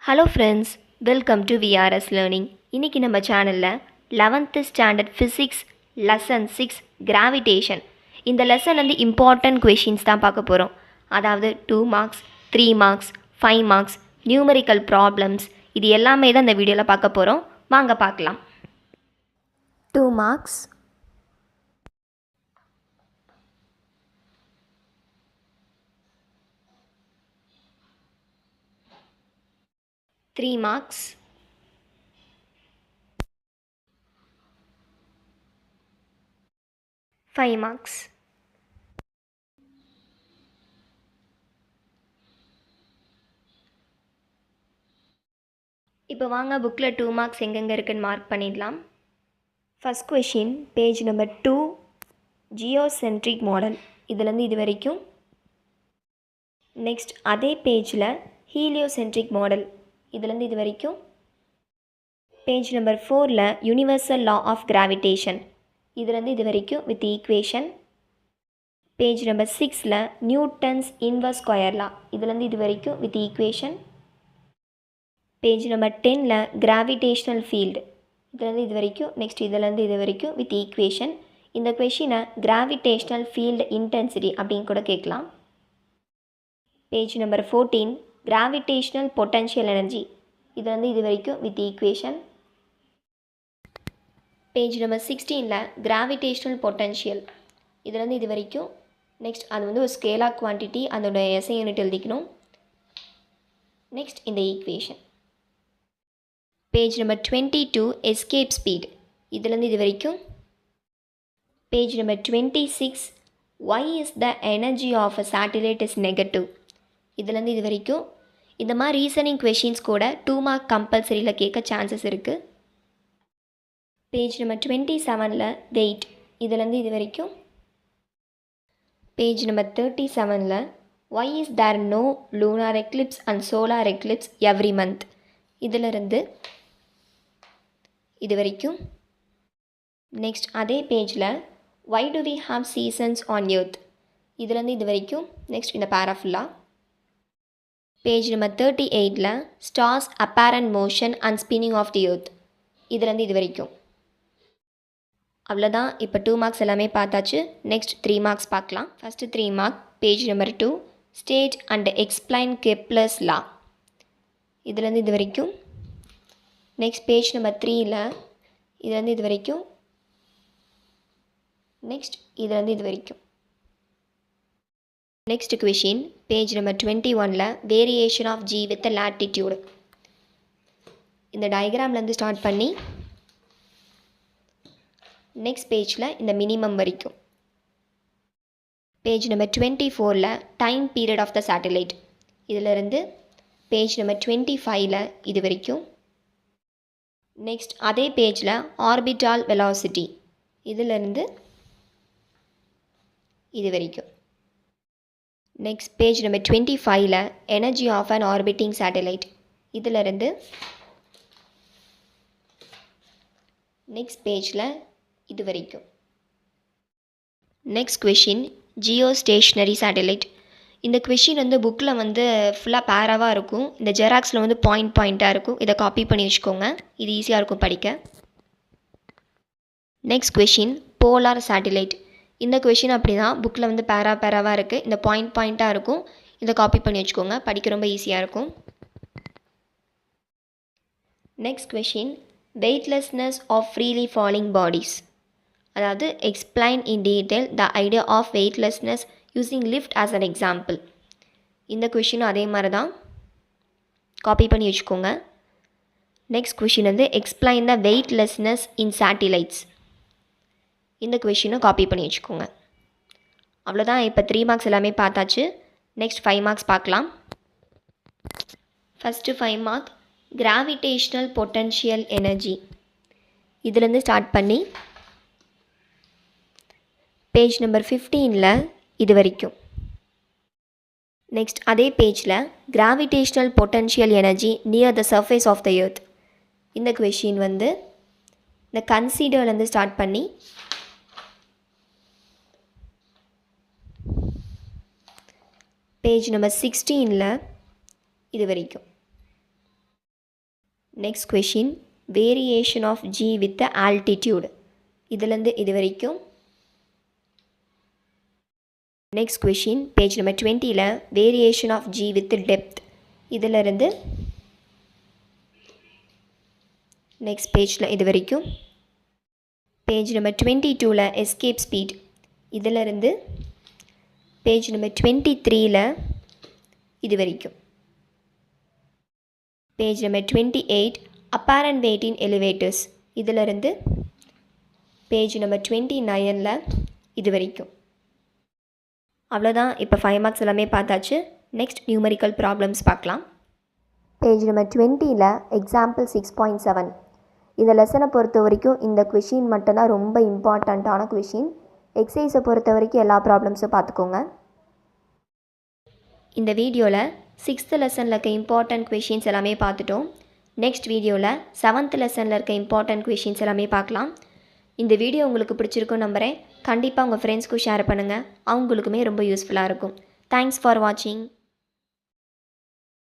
Hello friends, welcome to VRS learning. இன்றைக்கி நம்ம சேனலில் 11th standard physics lesson 6 gravitation இந்த லெசன் வந்து இம்பார்ட்டன்ட் கொஷின்ஸ் தான் பார்க்க போகிறோம். அதாவது 2 marks, 3 marks, 5 marks, numerical problems, இது எல்லாமே தான் இந்த வீடியோவில் பார்க்க போகிறோம். வாங்க பார்க்கலாம். 2 மார்க்ஸ், 3 marks, 5 marks. இப்போ வாங்க புக்கில் 2 மார்க்ஸ் எங்கெங்கே இருக்குன்னு மார்க் பண்ணிடலாம். First question page number 2, geocentric model, இதுலேருந்து இது வரைக்கும். நெக்ஸ்ட் அதே பேஜில் ஹீலியோசென்ட்ரிக் மாடல், இதுலேருந்து இது வரைக்கும். பேஜ் நம்பர் 4ல் யூனிவர்சல் லா ஆஃப் கிராவிடேஷன், இதுலேருந்து இது வரைக்கும் வித் ஈக்குவேஷன். பேஜ் நம்பர் 6ல் நியூட்டன்ஸ் இன்வர்ஸ் ஸ்கொயர் லா, இதுலேருந்து இது வரைக்கும் வித் ஈக்குவேஷன். பேஜ் நம்பர் 10ல் கிராவிடேஷ்னல் ஃபீல்டு, இதுலேருந்து இது வரைக்கும். நெக்ஸ்ட் இதுலேருந்து இது வரைக்கும் வித் ஈக்குவேஷன். இந்த கொஷினை கிராவிடேஷ்னல் ஃபீல்டு இன்டென்சிட்டி அப்படின்னு கூட கேட்கலாம். Page number 14 gravitational potential energy, இதுலேருந்து இது வரைக்கும் வித் ஈக்குவேஷன். பேஜ் நம்பர் 16ல் கிராவிடேஷ்னல் பொட்டன்ஷியல், இதுலேருந்து இது வரைக்கும். நெக்ஸ்ட் அது வந்து ஒரு ஸ்கேலார் குவான்டிட்டி, அதோட எஸ்ஐ யூனிட் எழுதிக்கணும். நெக்ஸ்ட் இந்த equation. Page number 22 escape speed, இதுலேருந்து இது வரைக்கும். Page number 26 why is the energy of a satellite is negative, இதுலேருந்து இது வரைக்கும். இந்த மாதிரி ரீசனிங் கொஷின்ஸ் கூட 2 மார்க் கம்பல்சரியில் கேட்க சான்சஸ் இருக்குது. பேஜ் நம்பர் 27ல் வெயிட், இதுலேருந்து இது வரைக்கும். பேஜ் நம்பர் 37ல் why is there no lunar eclipse and solar eclipse every month, இதிலிருந்து இது வரைக்கும். நெக்ஸ்ட் அதே பேஜில் why do we have seasons on earth, இதுலேருந்து இது வரைக்கும். நெக்ஸ்ட் இந்த பேரா ஃபுல்லாக. பேஜ் நம்பர் 38ல் stars apparent motion and spinning of the earth, இதுலேருந்து இது வரைக்கும். அவ்வளோதான். இப்போ 2 மார்க்ஸ் எல்லாமே பார்த்தாச்சு. நெக்ஸ்ட் 3 மார்க்ஸ் பார்க்கலாம். First 3 mark page number 2 state and explain Kepler's law, இதுலேருந்து இது வரைக்கும். நெக்ஸ்ட் பேஜ் நம்பர் 3ல் இதுலேருந்து இது வரைக்கும். நெக்ஸ்ட் இதுலேருந்து இது வரைக்கும். நெக்ஸ்ட் கொஷின் பேஜ் நம்பர் 21ல் variation of g with latitude, இந்த டயக்ராம்லேருந்து ஸ்டார்ட் பண்ணி நெக்ஸ்ட் பேஜில் இந்த மினிமம் வரைக்கும். பேஜ் நம்பர் 24ல் time period of the satellite, இதிலிருந்து பேஜ் நம்பர் 25ல் இது வரைக்கும். நெக்ஸ்ட் அதே பேஜில் ஆர்பிட்டால் வெலாசிட்டி, இதிலிருந்து இது வரைக்கும். நெக்ஸ்ட் பேஜ் நம்பர் 25ல் energy of an orbiting satellite, இதிலிருந்து நெக்ஸ்ட் பேஜில் இது வரைக்கும். Next question geostationary satellite, இந்த கொஷின் வந்து புக்கில் வந்து ஃபுல்லாக பேராவாக இருக்கும். இந்த ஜெராக்ஸில் வந்து பாயிண்ட்டாக இருக்கும். இதை காப்பி பண்ணி வச்சுக்கோங்க, இது ஈஸியாக இருக்கும் படிக்க. நெக்ஸ்ட் கொஷின் போலார் சேட்டலைட், இந்த கொஷின் அப்படி தான் புக்கில் வந்து பேராவாக இருக்குது. இந்த பாயிண்ட்டாக இருக்கும். இதை காப்பி பண்ணி வச்சுக்கோங்க, படிக்க ரொம்ப ஈஸியாக இருக்கும். Next question weightlessness of freely falling bodies, அதாவது explain in detail the idea of weightlessness using lift as an example, இந்த கொஷினும் அதே மாதிரி தான், காப்பி பண்ணி வச்சுக்கோங்க. நெக்ஸ்ட் கொஷின் வந்து explain the weightlessness in satellites, இந்த கொஷினும் காப்பி பண்ணி வச்சுக்கோங்க. அவ்வளோதான். இப்போ 3 மார்க்ஸ் எல்லாமே பார்த்தாச்சு. நெக்ஸ்ட் 5 மார்க்ஸ் பார்க்கலாம். First 5 mark gravitational potential energy, இதுலேருந்து ஸ்டார்ட் பண்ணி பேஜ் நம்பர் 15ல் இது வரைக்கும். நெக்ஸ்ட் அதே பேஜில் gravitational potential energy near the surface of the earth, இந்த கொஷின் வந்து இந்த கன்சிடர்லேருந்து ஸ்டார்ட் பண்ணி பேஜ் நம்பர் 16ல் இது வரைக்கும். Next question variation of g with altitude இதுலேருந்து இது வரைக்கும். நெக்ஸ்ட் கொஷின் பேஜ் நம்பர் 20ல் variation of g with depth இதிலிருந்து நெக்ஸ்ட் பேஜில் இது வரைக்கும். பேஜ் நம்பர் 22ல் எஸ்கேப் ஸ்பீட் இதிலிருந்து பேஜ் நம்பர் 23ல் இது வரைக்கும். பேஜ் நம்பர் 28 அப்பேரண்ட் வெயிட் இன் எலிவேட்டர்ஸ் இதிலிருந்து பேஜ் நம்பர் 29ல் இது வரைக்கும். அவ்வளோதான். இப்போ 5 மார்க்ஸ் எல்லாமே பார்த்தாச்சு. நெக்ஸ்ட் நியூமரிக்கல் ப்ராப்ளம்ஸ் பார்க்கலாம். பேஜ் நம்பர் 20ல் எக்ஸாம்பிள் 6.7 இந்த லெசனை பொறுத்த வரைக்கும் இந்த கொஷின் மட்டும்தான் ரொம்ப இம்பார்ட்டண்ட்டான கொஷின். எக்ஸசைஸை பொறுத்த வரைக்கும் எல்லா ப்ராப்ளம்ஸும் பார்த்துக்கோங்க. இந்த வீடியோவில் 6th லெசனில் இருக்க இம்பார்ட்டன்ட் கொஷின்ஸ் எல்லாமே பார்த்துட்டோம். நெக்ஸ்ட் வீடியோவில் 7th லெசனில் இருக்க இம்பார்ட்டன்ட் கொஷின்ஸ் எல்லாமே பார்க்கலாம். இந்த வீடியோ உங்களுக்கு பிடிச்சிருக்கும் நம்புகிறேன். கண்டிப்பாக உங்கள் ஃப்ரெண்ட்ஸ்க்கும் ஷேர் பண்ணுங்கள். அவங்களுக்குமே ரொம்ப யூஸ்ஃபுல்லாக இருக்கும். தேங்க்ஸ் ஃபார் வாட்சிங்.